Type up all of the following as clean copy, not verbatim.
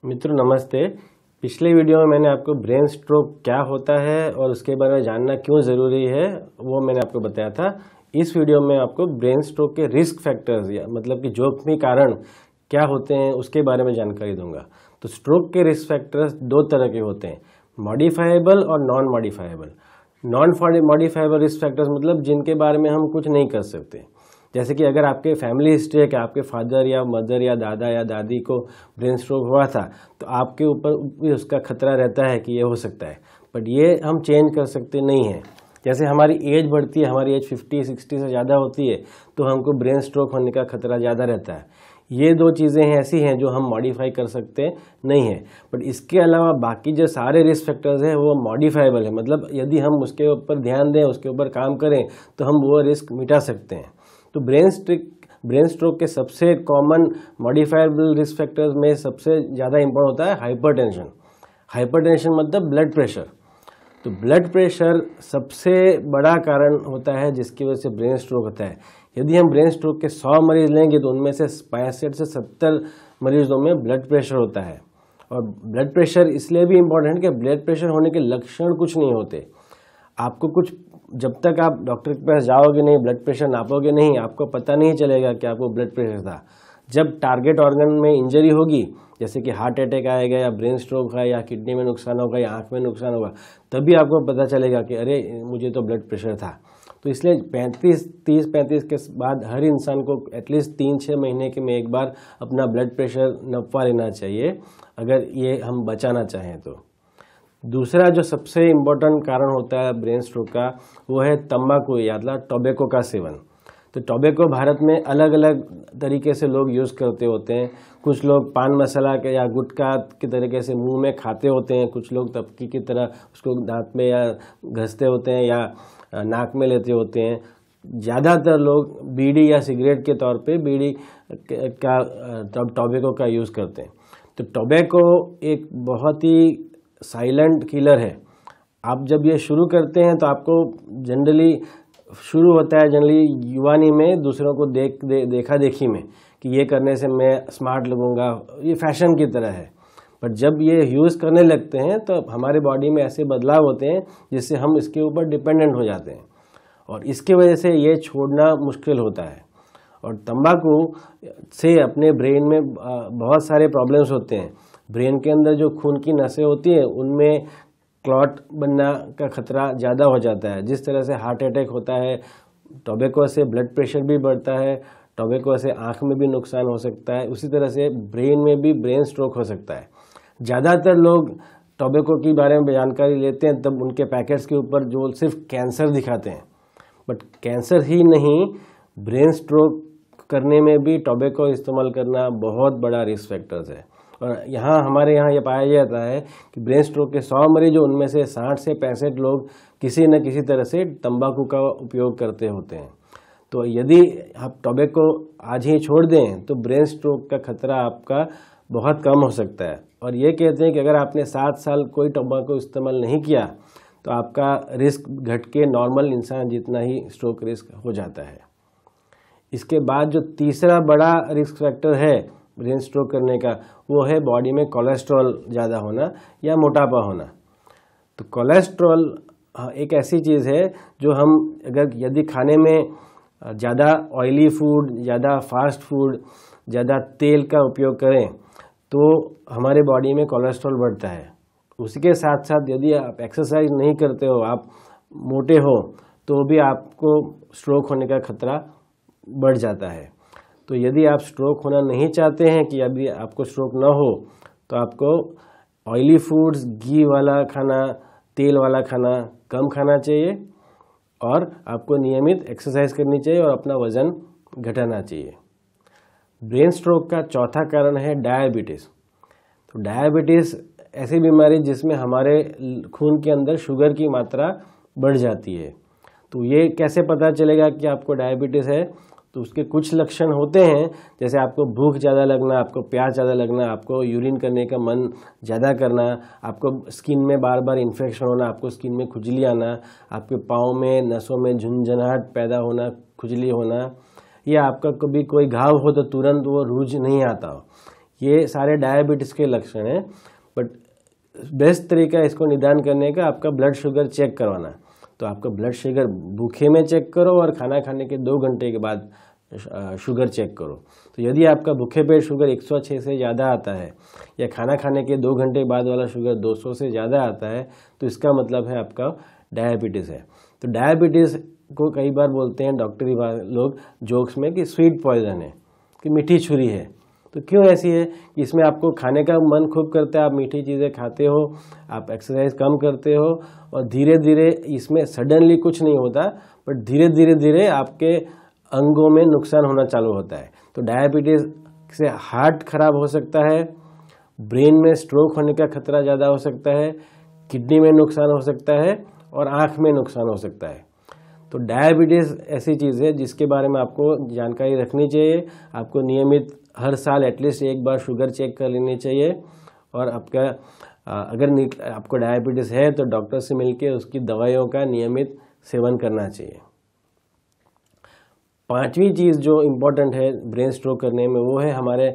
मित्रों नमस्ते। पिछले वीडियो में मैंने आपको ब्रेन स्ट्रोक क्या होता है और उसके बारे में जानना क्यों ज़रूरी है वो मैंने आपको बताया था। इस वीडियो में आपको ब्रेन स्ट्रोक के रिस्क फैक्टर्स या मतलब कि जोखिमी कारण क्या होते हैं उसके बारे में जानकारी दूंगा। तो स्ट्रोक के रिस्क फैक्टर्स दो तरह के होते हैं, मॉडिफाइबल और non modifiable. Non modifiable risk factors मतलब जिनके बारे में हम कुछ नहीं कर सकते। जैसे कि अगर आपके फैमिली हिस्ट्री है कि आपके फादर या मदर या दादा या दादी को ब्रेन स्ट्रोक हुआ था तो आपके ऊपर भी उसका खतरा रहता है कि ये हो सकता है, बट ये हम चेंज कर सकते नहीं हैं। जैसे हमारी एज बढ़ती है, हमारी एज 50-60 से ज़्यादा होती है तो हमको ब्रेन स्ट्रोक होने का खतरा ज़्यादा रहता है। ये दो चीज़ें ऐसी हैं जो हम मॉडिफाई कर सकते नहीं हैं, बट इसके अलावा बाकी जो सारे रिस्क फैक्टर्स हैं वो मॉडिफाइबल है। मतलब यदि हम उसके ऊपर ध्यान दें, उसके ऊपर काम करें तो हम वो रिस्क मिटा सकते हैं। तो ब्रेन स्ट्रोक के सबसे कॉमन मॉडिफाइबल रिस्क फैक्टर्स में सबसे ज़्यादा इंपॉर्टेंट होता है हाइपरटेंशन। हाइपरटेंशन मतलब ब्लड प्रेशर। तो ब्लड प्रेशर सबसे बड़ा कारण होता है जिसकी वजह से ब्रेन स्ट्रोक होता है। यदि हम ब्रेन स्ट्रोक के 100 मरीज लेंगे तो उनमें से 65 से 70 मरीजों में ब्लड प्रेशर होता है। और ब्लड प्रेशर इसलिए भी इम्पोर्टेंट है कि ब्लड प्रेशर होने के लक्षण कुछ नहीं होते। आपको कुछ जब तक आप डॉक्टर के पास जाओगे नहीं, ब्लड प्रेशर नापोगे नहीं, आपको पता नहीं चलेगा कि आपको ब्लड प्रेशर था। जब टारगेट ऑर्गन में इंजरी होगी, जैसे कि हार्ट अटैक आएगा या ब्रेन स्ट्रोक है या किडनी में नुकसान होगा या आंख में नुकसान होगा, तभी आपको पता चलेगा कि अरे मुझे तो ब्लड प्रेशर था। तो इसलिए 30-35 के बाद हर इंसान को एटलीस्ट 3-6 महीने के में एक बार अपना ब्लड प्रेशर नपवा लेना चाहिए, अगर ये हम बचाना चाहें तो। दूसरा जो सबसे इम्पोर्टेंट कारण होता है ब्रेन स्ट्रोक का वो है तंबाकू या टोबैको का सेवन। तो टोबैको भारत में अलग अलग तरीके से लोग यूज़ करते होते हैं। कुछ लोग पान मसाला के या गुटखा के तरीके से मुंह में खाते होते हैं, कुछ लोग तबकी की तरह उसको दांत में या घसते होते हैं या नाक में लेते होते हैं। ज़्यादातर लोग बीड़ी या सिगरेट के तौर पे बीड़ी का टोबैको का यूज़ करते हैं। तो टोबैको एक बहुत ही साइलेंट किलर है। आप जब ये शुरू करते हैं तो आपको जनरली शुरू होता है जनरली युवानी में, दूसरों को देखा देखी में कि ये करने से मैं स्मार्ट लगूंगा, ये फैशन की तरह है। पर जब ये यूज़ करने लगते हैं तो हमारे बॉडी में ऐसे बदलाव होते हैं जिससे हम इसके ऊपर डिपेंडेंट हो जाते हैं और इसकी वजह से ये छोड़ना मुश्किल होता है। और तंबाकू से अपने ब्रेन में बहुत सारे प्रॉब्लम्स होते हैं। ब्रेन के अंदर जो खून की नसें होती हैं उनमें क्लॉट बनना का खतरा ज़्यादा हो जाता है। जिस तरह से हार्ट अटैक होता है, टोबैको से ब्लड प्रेशर भी बढ़ता है, टोबैको से आँख में भी नुकसान हो सकता है, उसी तरह से ब्रेन में भी ब्रेन स्ट्रोक हो सकता है। ज़्यादातर लोग टोबैको के बारे में जानकारी लेते हैं तब उनके पैकेट्स के ऊपर जो सिर्फ कैंसर दिखाते हैं, बट कैंसर ही नहीं, ब्रेन स्ट्रोक करने में भी टोबैको इस्तेमाल करना बहुत बड़ा रिस्क फैक्टर्स है। और हमारे यहाँ ये पाया जाता है कि ब्रेन स्ट्रोक के 100 मरीज उनमें से 60 से 65 लोग किसी न किसी तरह से तंबाकू का उपयोग करते होते हैं। तो यदि आप टोबैको आज ही छोड़ दें तो ब्रेन स्ट्रोक का खतरा आपका बहुत कम हो सकता है। और ये कहते हैं कि अगर आपने 7 साल कोई टोबैको इस्तेमाल नहीं किया तो आपका रिस्क घट के नॉर्मल इंसान जितना ही स्ट्रोक रिस्क हो जाता है। इसके बाद जो तीसरा बड़ा रिस्क फैक्टर है ब्रेन स्ट्रोक करने का वो है बॉडी में कोलेस्ट्रॉल ज़्यादा होना या मोटापा होना। तो कोलेस्ट्रॉल एक ऐसी चीज़ है जो हम यदि खाने में ज़्यादा ऑयली फूड, ज़्यादा फास्ट फूड, ज़्यादा तेल का उपयोग करें तो हमारे बॉडी में कोलेस्ट्रॉल बढ़ता है। उसी के साथ साथ यदि आप एक्सरसाइज नहीं करते हो, आप मोटे हो, तो भी आपको स्ट्रोक होने का खतरा बढ़ जाता है। तो यदि आप स्ट्रोक होना नहीं चाहते हैं कि यदि आपको स्ट्रोक ना हो तो आपको ऑयली फूड्स, घी वाला खाना, तेल वाला खाना कम खाना चाहिए और आपको नियमित एक्सरसाइज करनी चाहिए और अपना वज़न घटाना चाहिए। ब्रेन स्ट्रोक का चौथा कारण है डायबिटीज़। तो डायबिटीज़ ऐसी बीमारी जिसमें हमारे खून के अंदर शुगर की मात्रा बढ़ जाती है। तो ये कैसे पता चलेगा कि आपको डायबिटीज़ है? तो उसके कुछ लक्षण होते हैं, जैसे आपको भूख ज़्यादा लगना, आपको प्यास ज़्यादा लगना, आपको यूरिन करने का मन ज़्यादा करना, आपको स्किन में बार बार इन्फेक्शन होना, आपको स्किन में खुजली आना, आपके पाँव में नसों में झुंझुनाहट पैदा होना, खुजली होना, या आपका कभी कोई घाव हो तो तुरंत वो रूज नहीं आता हो। ये सारे डायबिटीज़ के लक्षण हैं। बट बेस्ट तरीका इसको निदान करने का आपका ब्लड शुगर चेक करवाना। तो आपका ब्लड शुगर भूखे में चेक करो और खाना खाने के 2 घंटे के बाद शुगर चेक करो। तो यदि आपका भूखे पेट शुगर 106 से ज़्यादा आता है या खाना खाने के 2 घंटे बाद वाला शुगर 200 से ज़्यादा आता है, तो इसका मतलब है आपका डायबिटीज़ है। तो डायबिटीज़ को कई बार बोलते हैं डॉक्टरी लोग जोक्स में कि स्वीट पॉइजन है, कि मीठी छुरी है। तो क्यों ऐसी है कि इसमें आपको खाने का मन खूब करता है, आप मीठी चीज़ें खाते हो, आप एक्सरसाइज कम करते हो और धीरे धीरे इसमें सडनली कुछ नहीं होता, बट धीरे धीरे आपके अंगों में नुकसान होना चालू होता है। तो डायबिटीज़ से हार्ट खराब हो सकता है, ब्रेन में स्ट्रोक होने का खतरा ज़्यादा हो सकता है, किडनी में नुकसान हो सकता है और आँख में नुकसान हो सकता है। तो डायबिटीज़ ऐसी चीज़ है जिसके बारे में आपको जानकारी रखनी चाहिए। आपको नियमित हर साल एटलीस्ट एक बार शुगर चेक कर लेनी चाहिए और आपका अगर आपको डायबिटीज़ है तो डॉक्टर से मिलकर उसकी दवाइयों का नियमित सेवन करना चाहिए। 5वीं चीज़ जो इम्पोर्टेंट है ब्रेन स्ट्रोक करने में, वो है हमारे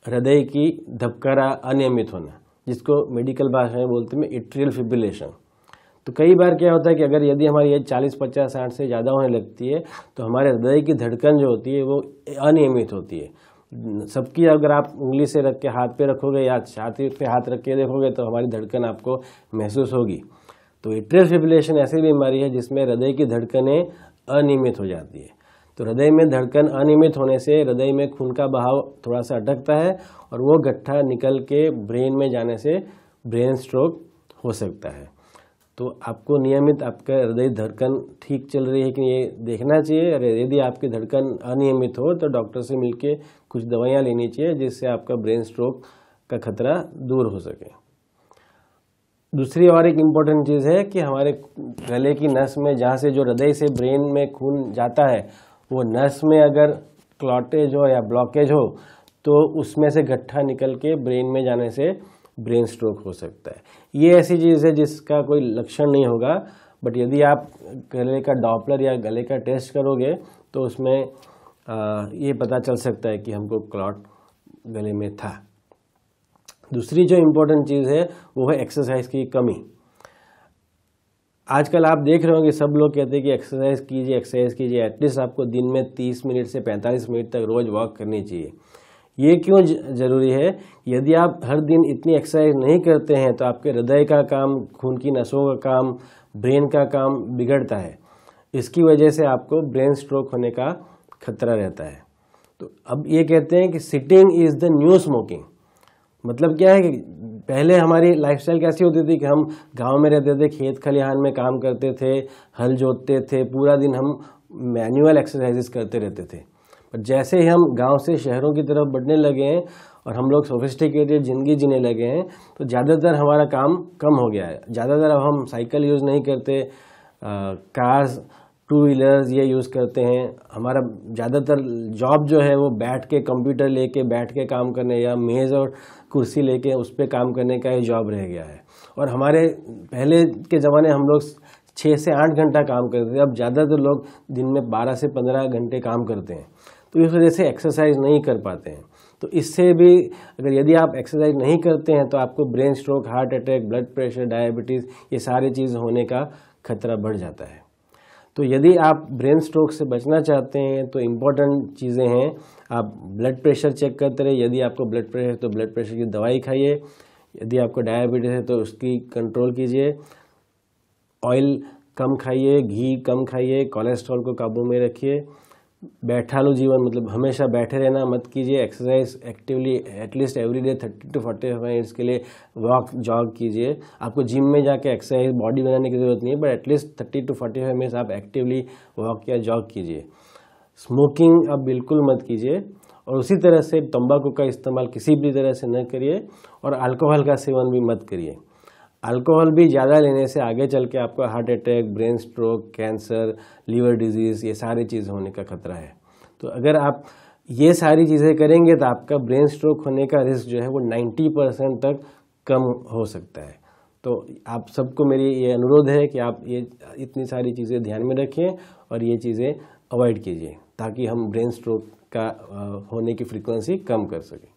हृदय की धबकारा अनियमित होना, जिसको मेडिकल भाषा में बोलते हैं एट्रियल फिब्रिलेशन। तो कई बार क्या होता है कि अगर यदि हमारी एज 40, 50, 60 से ज़्यादा होने लगती है तो हमारे हृदय की धड़कन जो होती है वो अनियमित होती है। सबकी अगर आप उंगली से रख के हाथ पे रखोगे या छाती पे हाथ रख के देखोगे तो हमारी धड़कन आपको महसूस होगी। तो एट्रियल फिब्रिलेशन ऐसी बीमारी है जिसमें हृदय की धड़कनें अनियमित हो जाती है। तो हृदय में धड़कन अनियमित होने से हृदय में खून का बहाव थोड़ा सा अटकता है और वो गट्ठा निकल के ब्रेन में जाने से ब्रेन स्ट्रोक हो सकता है। तो आपको नियमित आपका हृदय धड़कन ठीक चल रही है कि ये देखना चाहिए। और यदि आपकी धड़कन अनियमित हो तो डॉक्टर से मिलके कुछ दवाइयाँ लेनी चाहिए जिससे आपका ब्रेन स्ट्रोक का खतरा दूर हो सके। दूसरी और एक इम्पॉर्टेंट चीज़ है कि हमारे गले की नस में जहाँ से जो हृदय से ब्रेन में खून जाता है, वो नस में अगर क्लॉटेज हो या ब्लॉकेज हो तो उसमें से गट्ठा निकल के ब्रेन में जाने से ब्रेन स्ट्रोक हो सकता है। ये ऐसी चीज़ है जिसका कोई लक्षण नहीं होगा, बट यदि आप गले का डॉपलर या गले का टेस्ट करोगे तो उसमें ये पता चल सकता है कि हमको क्लॉट गले में था। दूसरी जो इम्पोर्टेंट चीज़ है वो है एक्सरसाइज की कमी। आजकल आप देख रहे होंगे सब लोग कहते हैं कि एक्सरसाइज कीजिए, एटलीस्ट आपको दिन में 30 मिनट से 45 मिनट तक रोज़ वॉक करनी चाहिए। ये क्यों ज़रूरी है? यदि आप हर दिन इतनी एक्सरसाइज नहीं करते हैं तो आपके हृदय का काम, खून की नसों का काम, ब्रेन का काम बिगड़ता है। इसकी वजह से आपको ब्रेन स्ट्रोक होने का खतरा रहता है। तो अब ये कहते हैं कि sitting is the new smoking. मतलब क्या है कि पहले हमारी लाइफस्टाइल कैसी होती थी कि हम गांव में रहते थे, खेत खलिहान में काम करते थे, हल जोतते थे, पूरा दिन हम मैनुअल एक्सरसाइजेस करते रहते थे। पर जैसे ही हम गांव से शहरों की तरफ बढ़ने लगे हैं और हम लोग सोफिस्टिकेटेड ज़िंदगी जीने लगे हैं तो ज़्यादातर हमारा काम कम हो गया है। ज़्यादातर अब हम साइकिल यूज़ नहीं करते, कार्स, 2 व्हीलर्स ये यूज़ करते हैं। हमारा ज़्यादातर जॉब जो है वो बैठ के कंप्यूटर लेके बैठ के काम करने या मेज़ और कुर्सी लेके उस पर काम करने का ही जॉब रह गया है। और हमारे पहले के ज़माने हम लोग 6 से 8 घंटा काम करते थे, अब ज़्यादातर लोग दिन में 12 से 15 घंटे काम करते हैं। तो इस वजह से एक्सरसाइज नहीं कर पाते हैं। तो इससे भी अगर यदि आप एक्सरसाइज नहीं करते हैं तो आपको brain stroke, heart attack, blood pressure, diabetes ये सारी चीज़ होने का खतरा बढ़ जाता है। तो यदि आप ब्रेन स्ट्रोक से बचना चाहते हैं तो इम्पॉर्टेंट चीज़ें हैं, आप ब्लड प्रेशर चेक करते रहे। यदि आपको ब्लड प्रेशर है तो ब्लड प्रेशर की दवाई खाइए। यदि आपको डायबिटीज़ है तो उसकी कंट्रोल कीजिए। ऑयल कम खाइए, घी कम खाइए, कोलेस्ट्रॉल को काबू में रखिए। बैठालू जीवन मतलब हमेशा बैठे रहना मत कीजिए। Exercise actively at least everyday 30 to 45 minutes के लिए वॉक, जॉग कीजिए। आपको जिम में जाके एक्सरसाइज बॉडी बनाने की ज़रूरत नहीं है, बट एटलीस्ट 30 to 45 मिनट्स आप एक्टिवली वॉक या जॉग कीजिए। स्मोकिंग आप बिल्कुल मत कीजिए और उसी तरह से तंबाकू का इस्तेमाल किसी भी तरह से न करिए और अल्कोहल का सेवन भी मत करिए। अल्कोहल भी ज़्यादा लेने से आगे चल के आपको heart attack, brain stroke, cancer, liver disease ये सारी चीज़ होने का खतरा है। तो अगर आप ये सारी चीज़ें करेंगे तो आपका ब्रेन स्ट्रोक होने का रिस्क जो है वो 90% तक कम हो सकता है। तो आप सबको मेरी ये अनुरोध है कि आप ये इतनी सारी चीज़ें ध्यान में रखें और ये चीज़ें अवॉइड कीजिए ताकि हम ब्रेन स्ट्रोक का होने की फ्रीक्वेंसी कम कर सकें।